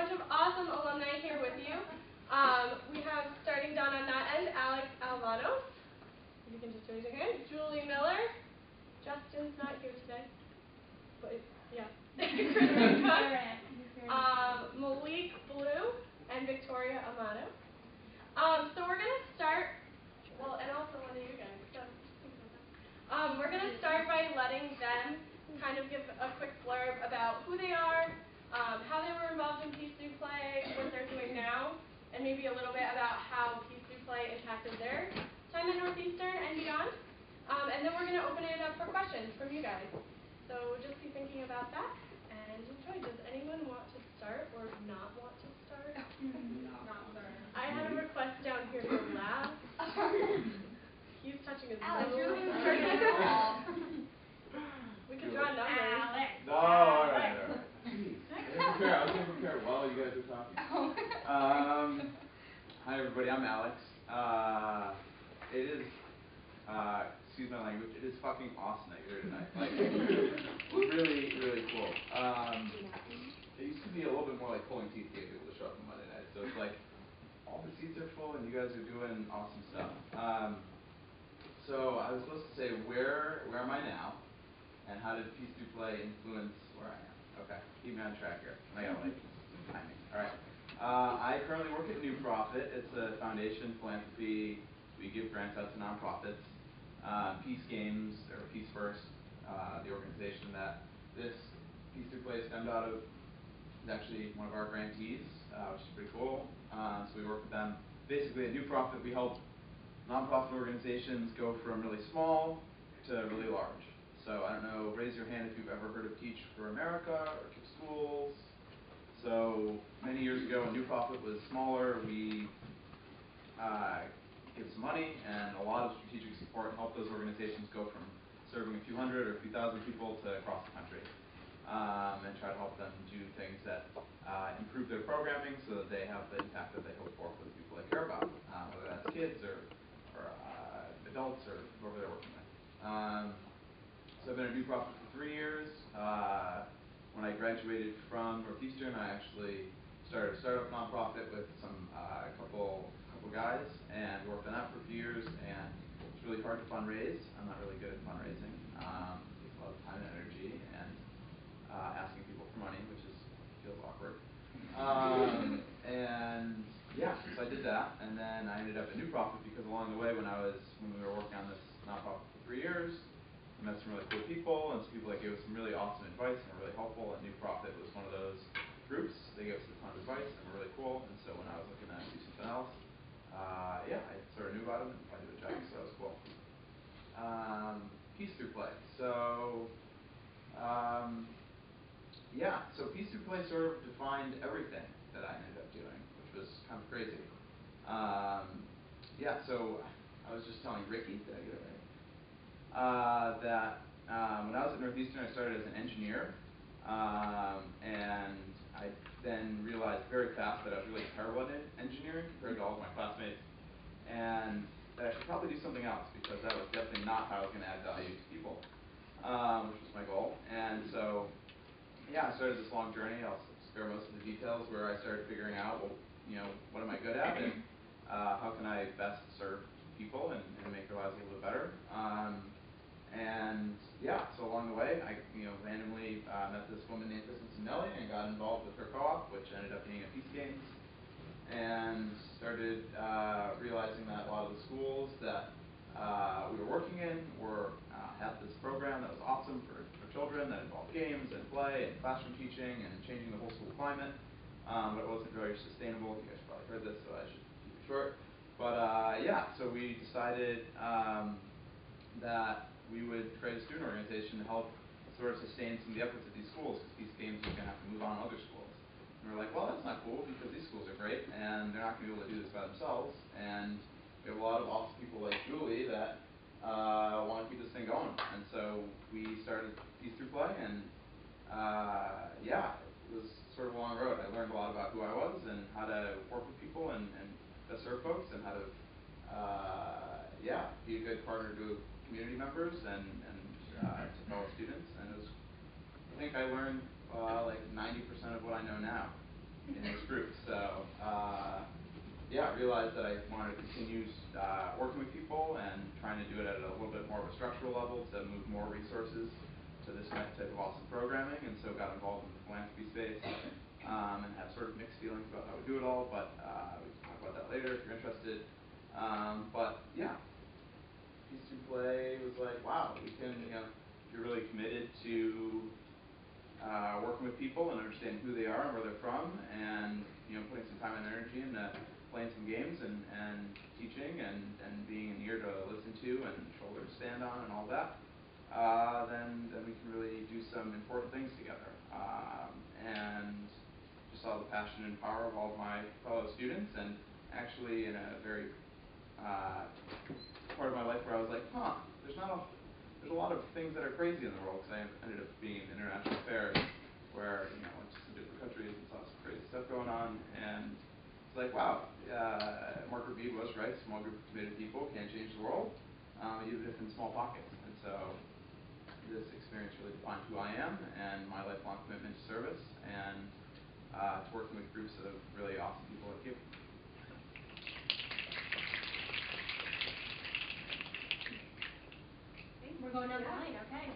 bunch of awesome alumni here with you. We have, starting down on that end, Alex Alvano. You can just raise your hand. Julie Miller. Justin's not here today, but yeah. Malik Blue and Victoria Amado. So we're gonna start. Well, and also one of you guys. So, we're gonna start by letting them kind of give a quick blurb about who they are, how they were involved in Peace Through Play, what they're doing now, and maybe a little bit about how Peace Through Play impacted their time at Northeastern and beyond. And then we're going to open it up for questions from you guys. So just be thinking about that and enjoy. Does anyone want to start or not want to start? Not start. I had a request down here for laugh. He's touching his nose. We could draw numbers. Alex. No, alright. I was going to prepare while you guys were talking. Hi everybody, I'm Alex. It is, excuse my language, it is fucking awesome that you're here tonight. Like, really, really cool. It used to be a little bit more like pulling teeth to get people to show up on Monday night. So it's like, all the seats are full and you guys are doing awesome stuff. So I was supposed to say, where am I now? And how did Peace Through Play influence where I am? Okay, keep me on track here. I got like timing. Alright. I currently work at New Profit. It's a foundation, philanthropy. We give grants out to nonprofits. Peace Games, or Peace First, the organization that this Peace Through Play stemmed out of, is actually one of our grantees, which is pretty cool. So we work with them. Basically, at New Profit, we help nonprofit organizations go from really small to really large. So I don't know, raise your hand if you've ever heard of Teach for America or Kick Schools. So many years ago, when New Profit was smaller, we gave some money and a lot of strategic support and helped those organizations go from serving a few hundred or a few thousand people to across the country. And try to help them do things that improve their programming so that they have the impact that they hope for the people they care about, whether that's kids or adults or whoever they're working with. So I've been at New Profit for 3 years. When I graduated from Northeastern, I actually started a startup nonprofit with a couple guys, and worked on that for a few years. And it's really hard to fundraise. I'm not really good at fundraising. It takes a lot of time and energy, and asking people for money, which feels awkward. And yeah, so I did that, and then I ended up at New Profit because along the way, when we were working on this nonprofit for 3 years, I met some really cool people, and some people that gave us some really awesome advice and were really helpful. And New Profit was one of those groups. They gave us a ton of advice and were really cool. And so when I was looking at do something else, I sort of knew about them and applied to the job, so that was cool. Peace Through Play. So so Peace Through Play sort of defined everything that I ended up doing, which was kind of crazy. So I was just telling Ricky, did I get it right? That when I was at Northeastern, I started as an engineer, and I then realized very fast that I was really terrible at engineering compared to all of my classmates, and that I should probably do something else because that was definitely not how I was going to add value to people, which was my goal. And so, I started this long journey. I'll spare most of the details where I started figuring out, what am I good at, and how can I best serve people and make their lives a little bit better. So along the way, I randomly met this woman named Nelly and got involved with her co-op, which ended up being a Peace Games, and started realizing that a lot of the schools that we were working in had this program that was awesome for children that involved games and play and classroom teaching and changing the whole school climate, but it wasn't very sustainable. You guys probably heard this, so I should keep it short. But so we decided that we would create a student organization to help sort of sustain some of the efforts of these schools, because these games are going to have to move on to other schools. And we're like, well, that's not cool, because these schools are great, and they're not going to be able to do this by themselves. And we have a lot of awesome people like Julie that want to keep this thing going. And so we started Peace Through Play, and it was sort of a long road. I learned a lot about who I was and how to work with people and to serve folks, and how to be a good partner to community members and to fellow students. And I think I learned like 90% of what I know now. in these groups. So yeah, I realized that I wanted to continue working with people and trying to do it at a little bit more of a structural level to move more resources to this type of awesome programming, and so got involved in the philanthropy space and have sort of mixed feelings about how we do it all, but we can talk about that later if you're interested. But yeah, Peace Through Play was like, wow, we can, if you're really committed to working with people and understanding who they are and where they're from, and putting some time and energy into playing some games and teaching and being an ear to listen to and shoulder to stand on and all that, then we can really do some important things together. And just saw the passion and power of all of my fellow students, and actually in a very part of my life where I was like, there's a lot of things that are crazy in the world, because I ended up being in international affairs where, went to some different countries and saw some crazy stuff going on, and it's like, wow, Margaret Mead was right, small group of committed people can change the world, even if in small pockets. And so this experience really defined who I am and my lifelong commitment to service and to working with groups of really awesome people like you. We're going down the line, okay.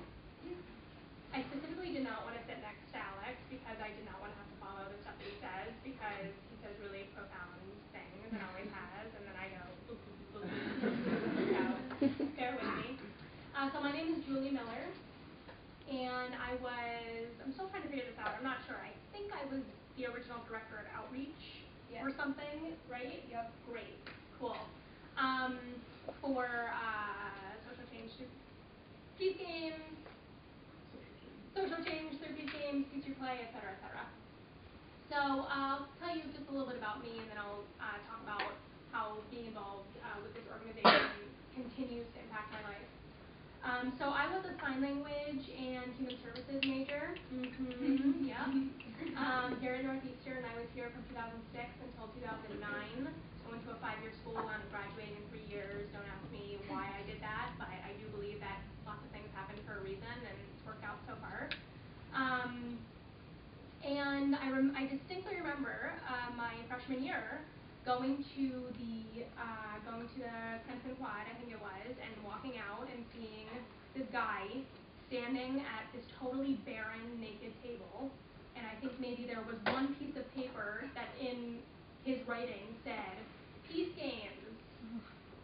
I specifically did not want to sit next to Alex because I did not want to have to follow the stuff that he says, because he says really profound things and always has, and then I go, boop, boop, boop, boop, boop. So bear with me. So my name is Julie Miller, and I'm still trying to figure this out. I'm not sure. I think I was the original director of outreach or something, right? Yep. Great. Cool. For social change through Peace Games, social change through Peace Games, Peace Through Play, etc., etc. So I'll tell you just a little bit about me, and then I'll talk about how being involved with this organization continues to impact my life. So I was a sign language and human services major. Yeah. Here at Northeastern. I was here from 2006 until 2009. I went to a 5-year school and graduated in 3 years. Don't ask me why I did that, but I do believe that lots of things happen for a reason, and it's worked out so far. And I distinctly remember my freshman year going to the Princeton Quad, I think it was, and walking out and seeing this guy standing at this totally barren, naked table, and I think maybe there was one piece of paper that in his writing said, "Peace Games,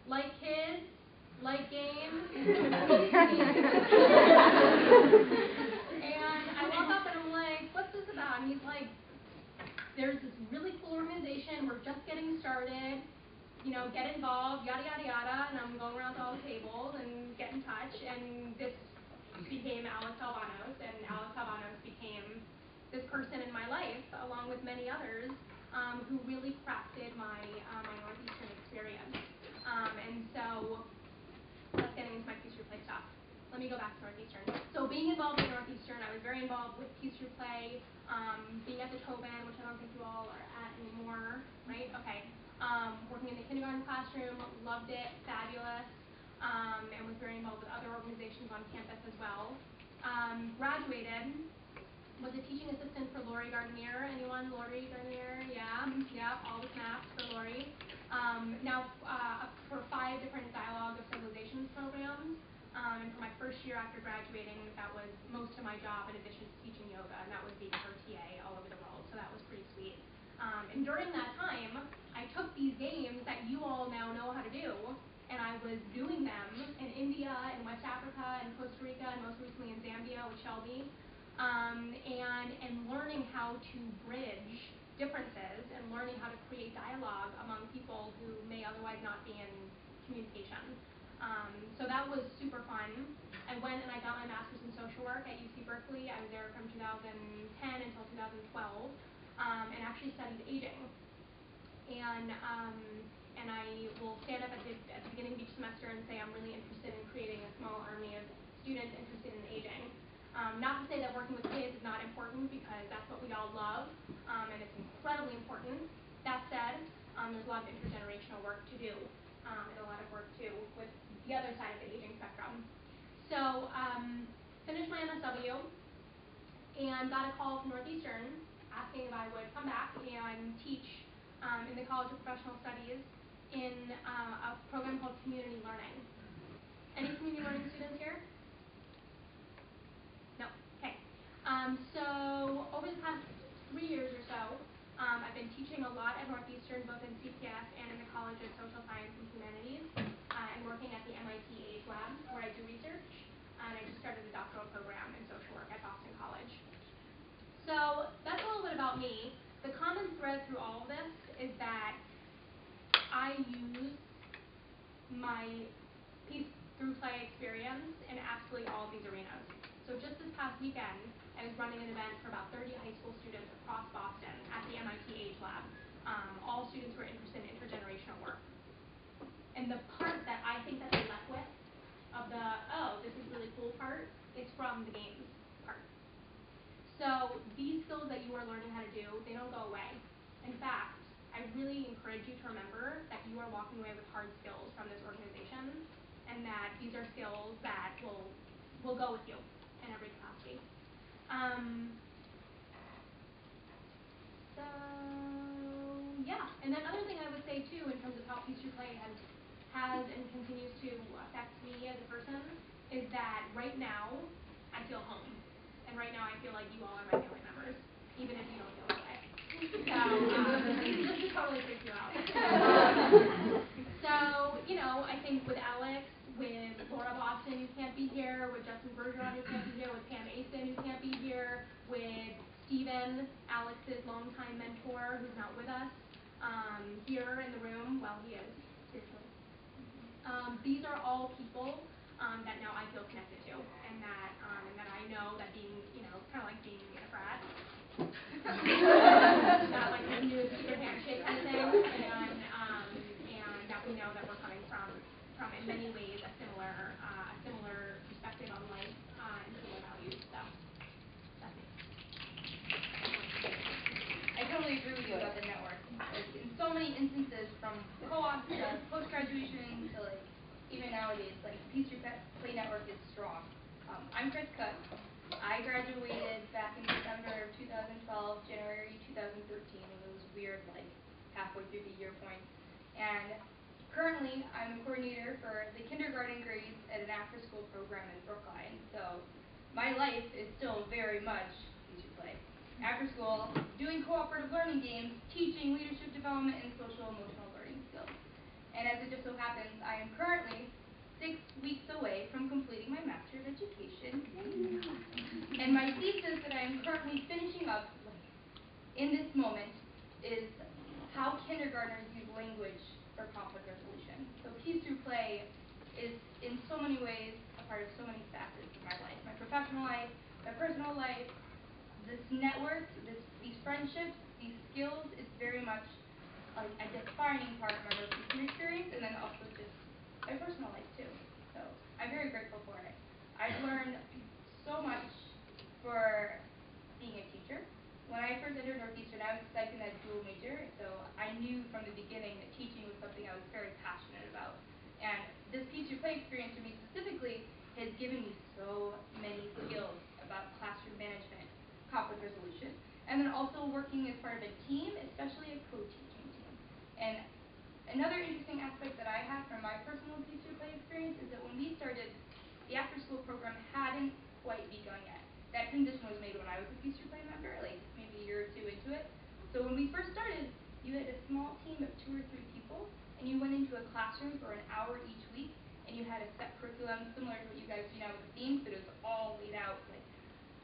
like kids, like games, peace games." And I walk up and I'm like, "What's this about?" And he's like, "There's this really cool organization, we're just getting started, get involved, yada, yada, yada." And I'm going around to all the tables and get in touch, and this became Alex Albanos, and Alex Albanos became this person in my life, along with many others, who really crafted my Northeastern experience. And so let's get into my Peace Through Play stuff. Let me go back to Northeastern. So being involved in Northeastern, I was very involved with Peace Through Play, being at the Tobin, which I don't think you all are at anymore, right? Okay. Working in the kindergarten classroom, loved it, fabulous, and was very involved with other organizations on campus as well. Graduated, was a teaching assistant for Lori Gardenier. Anyone? Lori Gardenier? Yeah. Yep. All the snaps for Lori. Now for 5 different Dialogue of Civilizations programs. And for my first year after graduating, that was most of my job in addition to teaching yoga, and that was being her TA all over the world. So that was pretty sweet. And during that time, I took these games that you all now know how to do, and I was doing them in India, in West Africa, in Costa Rica, and most recently in Zambia with Shelby. And learning how to bridge differences and learning how to create dialogue among people who may otherwise not be in communication. So that was super fun. I went and I got my master's in social work at UC Berkeley. I was there from 2010 until 2012, and actually studied aging. And I will stand up at the beginning of each semester and say I'm really interested in creating a small army of students interested in aging. Not to say that working with kids is not important, because that's what we all love, and it's incredibly important. That said, there's a lot of intergenerational work to do, and a lot of work too with the other side of the aging spectrum. So finished my MSW and got a call from Northeastern asking if I would come back and teach in the College of Professional Studies in a program called Community Learning. Any community learning students here? No. Okay. So over the past 3 years or so, I've been teaching a lot at Northeastern, both in CPS and in the College of Social Science and Humanities, and working at the MIT Age Lab, where I do research, and I just started a doctoral program in social work at Boston College. So that's a little bit about me. The common thread through all of this is that I use my piece through play experience in absolutely all of these arenas. So just this past weekend, I was running an event for about 30 high school students across Boston at the MIT Age Lab. All students were interested in intergenerational work. And the part that I think that they left with, of the, oh, this is really cool part, is from the games part. So these skills that you are learning how to do, they don't go away. In fact, I really encourage you to remember that you are walking away with hard skills from this organization, and that these are skills that will go with you in every capacity. So yeah, and then other thing I would say too, in terms of how Peace Through Play has and continues to affect me as a person, is that right now I feel home, and right now I feel like you all are my family members, even if you don't feel that way. So just to totally freak you out. So you know, I think with Alex, with Laura Boston, who can't be here, with Justin Bergeron, who can't be here, with Pam Asen, who can't be here, with Steven, Alex's longtime mentor, who's not with us here in the room. Well, he is, seriously. These are all people that now I feel connected to, and that I know that being, you know, kind of like being a frat, not like this new secret handshake kind of thing, and that we know that we're coming from in many ways a similar perspective on life and similar values. So that's it. I totally agree with you about the network. Like, in so many instances, from co-op to post-graduation to like even nowadays, like the Peace Through Play network is strong. I'm Chris Cook. I graduated back in December of 2012, January 2013. Those weird like halfway through the year points. And currently, I'm a coordinator for the kindergarten grades at an after-school program in Brookline. So my life is still very much Peace Through Play. After school, doing cooperative learning games, teaching leadership development and social emotional learning skills. And as it just so happens, I am currently 6 weeks away from completing my master's education. And my thesis that I am currently finishing up in this moment is how kindergartners use language for conflict resolution. So Peace Through Play is in so many ways a part of so many facets of my life. My professional life, my personal life, this network, these friendships, these skills, it's very much like a defining part of my work experience, and then also just my personal life too. So I'm very grateful for it. I've learned so much for being a teacher. When I first entered Northeastern, I was a psych and ed dual major, so I knew from the beginning that teaching was something I was very passionate about. And this Peace Through Play experience for me specifically has given me so many skills about classroom management, conflict resolution, and then also working as part of a team, especially a co-teaching team. And another interesting aspect that I have from my personal Peace Through Play experience is that when we started, the after-school program hadn't quite begun yet. That transition was made when I was a Peace Through Play member, like maybe a year or two into it. So when we first started, you had a small team of 2 or 3 people, and you went into a classroom for an hour each week, and you had a set curriculum similar to what you guys do now with the themes, but it was all laid out, like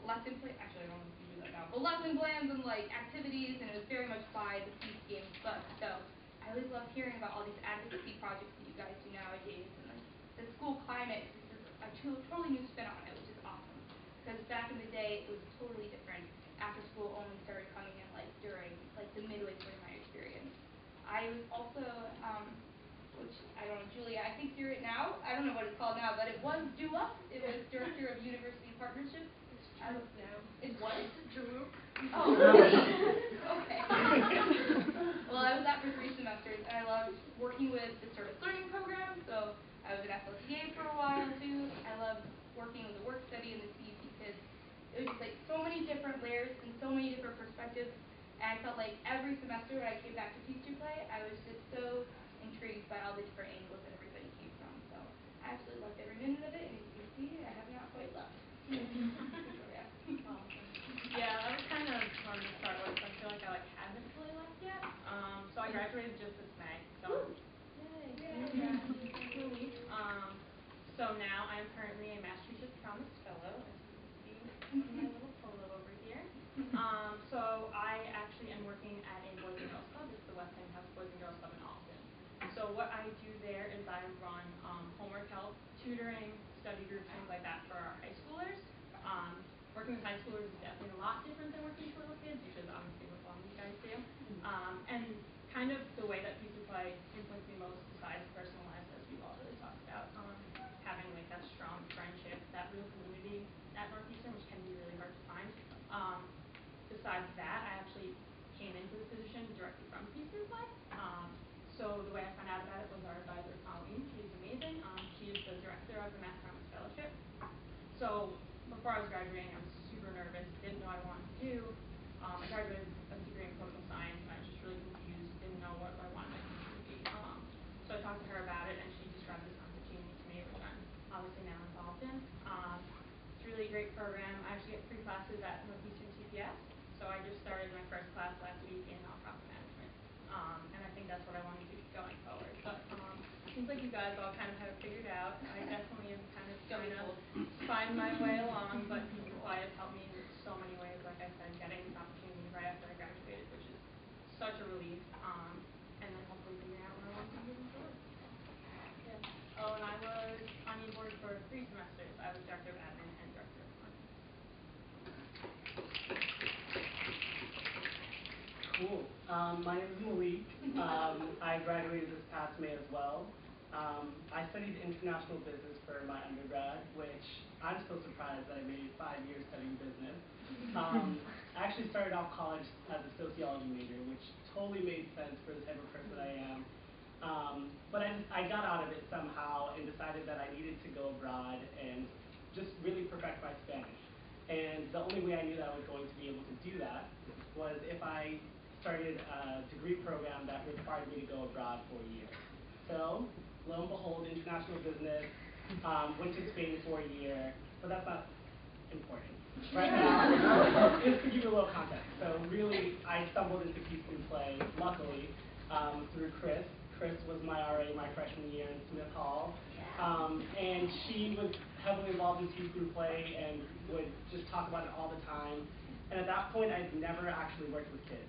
lesson plans. Actually, I don't know if you do that now, but lesson plans and like activities, and it was very much by the Peace Games book. So I always love hearing about all these advocacy projects that you guys do nowadays, and like the school climate. This is a totally new spin on it, which is awesome. Because back in the day, it was totally different. After school only started coming in like during like the midway point of my experience. I was also, which I don't know, Julia, I think you're it now. I don't know what it's called now, but it was DUA. It was Director of University Partnerships. It's what? Drew. Oh, really? Okay. Well, I was at for 3 semesters, and I loved working with the service learning program. So I was an FLCA for a while too. I loved working with the work study and the CUP kids. it was just like so many different layers and so many different perspectives. And I felt like every semester when I came back to Peace Through Play, I was just so intrigued by all the different angles that everybody came from. So I absolutely loved every minute of it, and as you can see, I have not quite left. Victoria. Yeah, that was kind of fun to start with. I feel like I haven't really left yet. So I graduated just this May. So yay. So now I'm currently a Massachusetts Promise Fellow, as you can see in my little photo over here. So I actually am working at a Boys and Girls Club. It's the Westinghouse Boys and Girls Club in Alton. So what I do there is I run homework help, tutoring, study groups, things like that for our high schoolers. Working with high schoolers is definitely a lot different than working with little kids, which is obviously what all you guys do. And kind of the way that Peace Through Play influenced me most, besides personal lives, as we've all really talked about, having like that strong friendship, that real community at Northeastern, which can be really hard to find. Besides that, I actually came into the position directly from Peace Through Play. So the way I found out about it was our advisor, Colleen. She's amazing. She is the director of the Math Promise Fellowship. So before I was graduating, I was super nervous, didn't know what I wanted to do. I graduated with a degree in political science, and I was just really confused, didn't know what I wanted my future to be. So I talked to her about it, and she described this opportunity to me, which I'm obviously now involved in. It's really a great program. I actually get 3 classes at Northeastern CPS. So I just started my first class last week in nonprofit management. And I think that's what I want to do going forward. But it seems like you guys all kind of have it figured out. I definitely am kind of trying to find my way along, but Peace Through Play has helped me in so many ways. Like I said, getting this opportunity right after I graduated, which is such a relief. And then hopefully figuring out what I want to do moving forward. Yeah. Oh, and I was on your board for 3 semesters. I was director of admin and director of marketing. Cool. My name is Malik. I graduated this past May as well. I studied international business for my undergrad, which I'm still surprised that I made 5 years studying business. I actually started off college as a sociology major, which totally made sense for the type of person I am. But I got out of it somehow and decided that I needed to go abroad and just really perfect my Spanish. And the only way I knew that I was going to be able to do that was if I started a degree program that required me to go abroad for a year. So, lo and behold, international business, went to Spain for a year, but that's not important. Right now, just to give you a little context. So really, I stumbled into Peace Through Play, luckily, through Chris. Chris was my RA my freshman year in Smith Hall. And she was heavily involved in Peace Through Play and would just talk about it all the time. And at that point, I'd never actually worked with kids.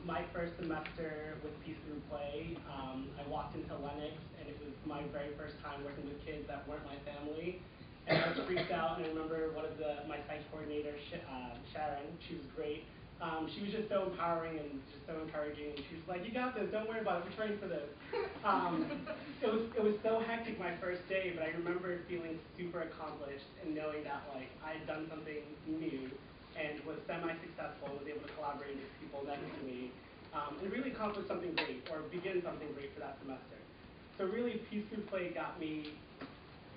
My first semester with Peace Through Play, I walked into Lennox, and it was my very first time working with kids that weren't my family. And I was freaked out, and I remember one of my site coordinators, Sharon, she was great. She was just so empowering and just so encouraging, and she was like, "You got this, don't worry about it, we're trained for this." It was so hectic my first day, but I remember feeling super accomplished and knowing that like I had done something new and was semi-successful, was able to collaborate with people next to me, and really accomplish something great, or begin something great for that semester. So really, Peace Through Play got me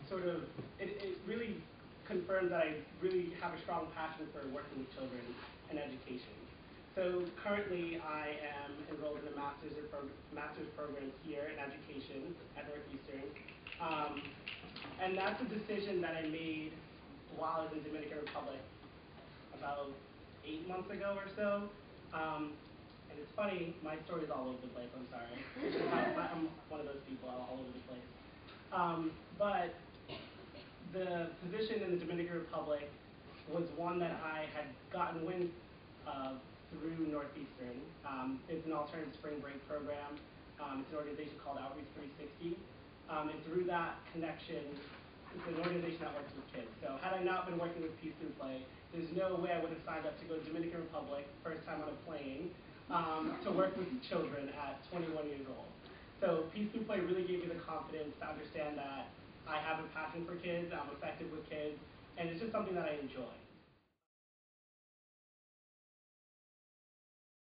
sort of, it really confirmed that I really have a strong passion for working with children and education. So currently, I am enrolled in a master's program here in education at Northeastern. And that's a decision that I made while I was in Dominican Republic about 8 months ago or so. And it's funny, my story's all over the place, I'm sorry. I'm one of those people all over the place. But the position in the Dominican Republic was one that I had gotten wind of through Northeastern. It's an alternative spring break program. It's an organization called Outreach 360. And through that connection, it's an organization that works with kids. So had I not been working with Peace Through Play, there's no way I would have signed up to go to Dominican Republic, first time on a plane, to work with children at 21 years old. So Peace Through Play really gave me the confidence to understand that I have a passion for kids, I'm effective with kids, and it's just something that I enjoy.